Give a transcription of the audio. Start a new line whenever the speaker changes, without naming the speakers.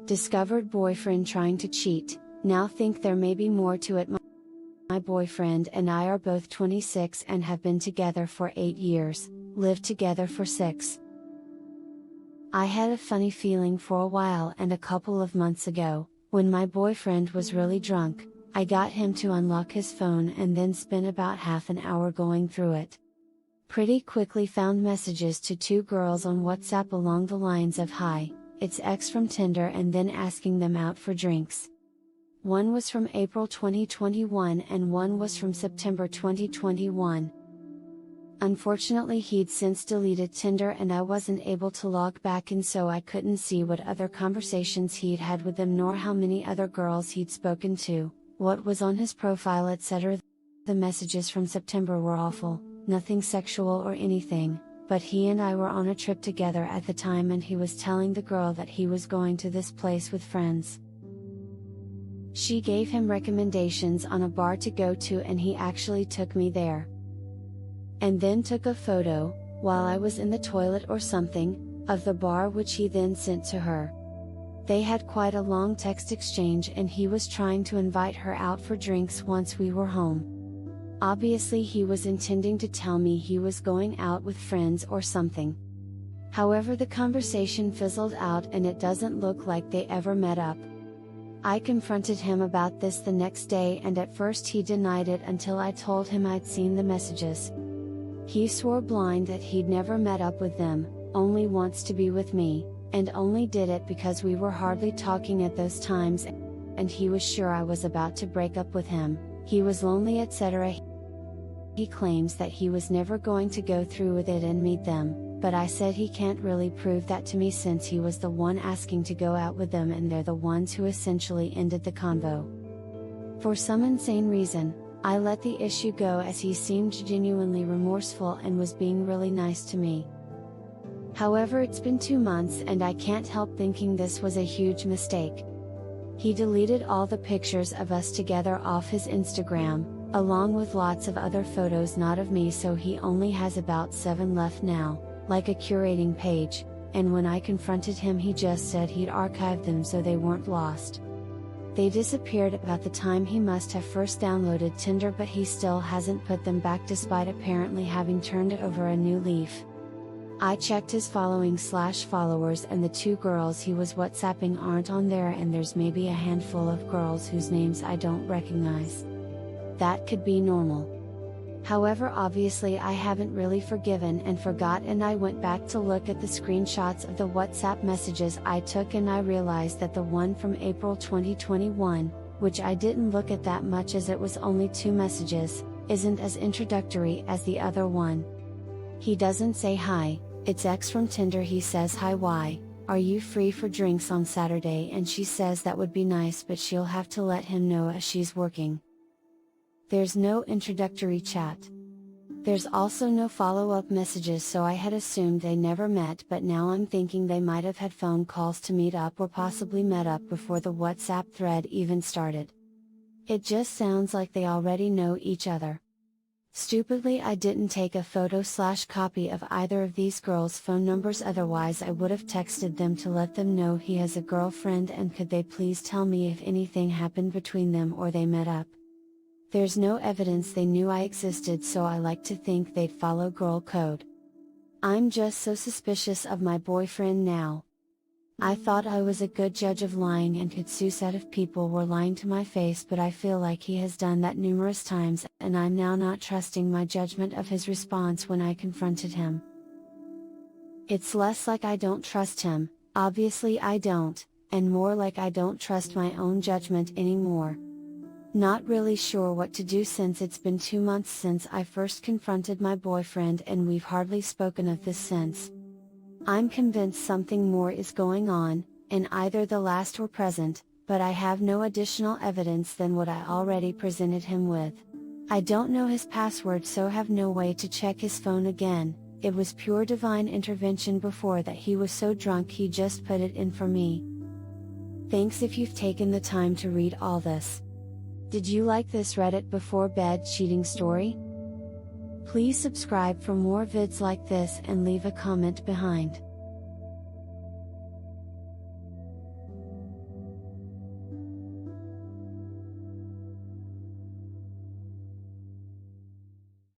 Discovered boyfriend trying to cheat, now think there may be more to it. My boyfriend and I are both 26 and have been together for 8 years, lived together for 6. I had a funny feeling for a while, and a couple of months ago, when my boyfriend was really drunk, I got him to unlock his phone and then spent about half an hour going through it. Pretty quickly found messages to 2 girls on WhatsApp along the lines of "Hi, it's X from Tinder," and then asking them out for drinks. One was from April 2021 and one was from September 2021. Unfortunately, he'd since deleted Tinder and I wasn't able to log back in, so I couldn't see what other conversations he'd had with them nor how many other girls he'd spoken to, what was on his profile, etc. The messages from September were awful, nothing sexual or anything, but he and I were on a trip together at the time and he was telling the girl that he was going to this place with friends. She gave him recommendations on a bar to go to and he actually took me there. And then took a photo, while I was in the toilet or something, of the bar, which he then sent to her. They had quite a long text exchange and he was trying to invite her out for drinks once we were home. Obviously he was intending to tell me he was going out with friends or something. However, the conversation fizzled out and it doesn't look like they ever met up. I confronted him about this the next day and at first he denied it until I told him I'd seen the messages. He swore blind that he'd never met up with them, only wants to be with me, and only did it because we were hardly talking at those times, and he was sure I was about to break up with him, he was lonely, etc. He claims that he was never going to go through with it and meet them, but I said he can't really prove that to me since he was the one asking to go out with them and they're the ones who essentially ended the convo. For some insane reason, I let the issue go as he seemed genuinely remorseful and was being really nice to me. However, it's been 2 months and I can't help thinking this was a huge mistake. He deleted all the pictures of us together off his Instagram, along with lots of other photos not of me, so he only has about 7 left now, like a curating page, and when I confronted him he just said he'd archived them so they weren't lost. They disappeared about the time he must have first downloaded Tinder, but he still hasn't put them back despite apparently having turned over a new leaf. I checked his following/followers and the 2 girls he was WhatsApping aren't on there, and there's maybe a handful of girls whose names I don't recognize. That could be normal. However, obviously I haven't really forgiven and forgot, and I went back to look at the screenshots of the WhatsApp messages I took and I realized that the one from April 2021, which I didn't look at that much as it was only 2 messages, isn't as introductory as the other one. He doesn't say "Hi, it's X from Tinder," he says "Hi, why, are you free for drinks on Saturday?" and she says that would be nice but she'll have to let him know as she's working. There's no introductory chat. There's also no follow-up messages, so I had assumed they never met, but now I'm thinking they might have had phone calls to meet up or possibly met up before the WhatsApp thread even started. It just sounds like they already know each other. Stupidly, I didn't take a photo/copy of either of these girls' phone numbers, otherwise I would have texted them to let them know he has a girlfriend and could they please tell me if anything happened between them or they met up. There's no evidence they knew I existed, so I like to think they'd follow girl code. I'm just so suspicious of my boyfriend now. I thought I was a good judge of lying and could suss out if people were lying to my face, but I feel like he has done that numerous times, and I'm now not trusting my judgment of his response when I confronted him. It's less like I don't trust him, obviously I don't, and more like I don't trust my own judgment anymore. Not really sure what to do since it's been 2 months since I first confronted my boyfriend and we've hardly spoken of this since. I'm convinced something more is going on, in either the last or present, but I have no additional evidence than what I already presented him with. I don't know his password, so have no way to check his phone again. It was pure divine intervention before that he was so drunk he just put it in for me. Thanks if you've taken the time to read all this. Did you like this Reddit before bed cheating story? Please subscribe for more vids like this and leave a comment behind.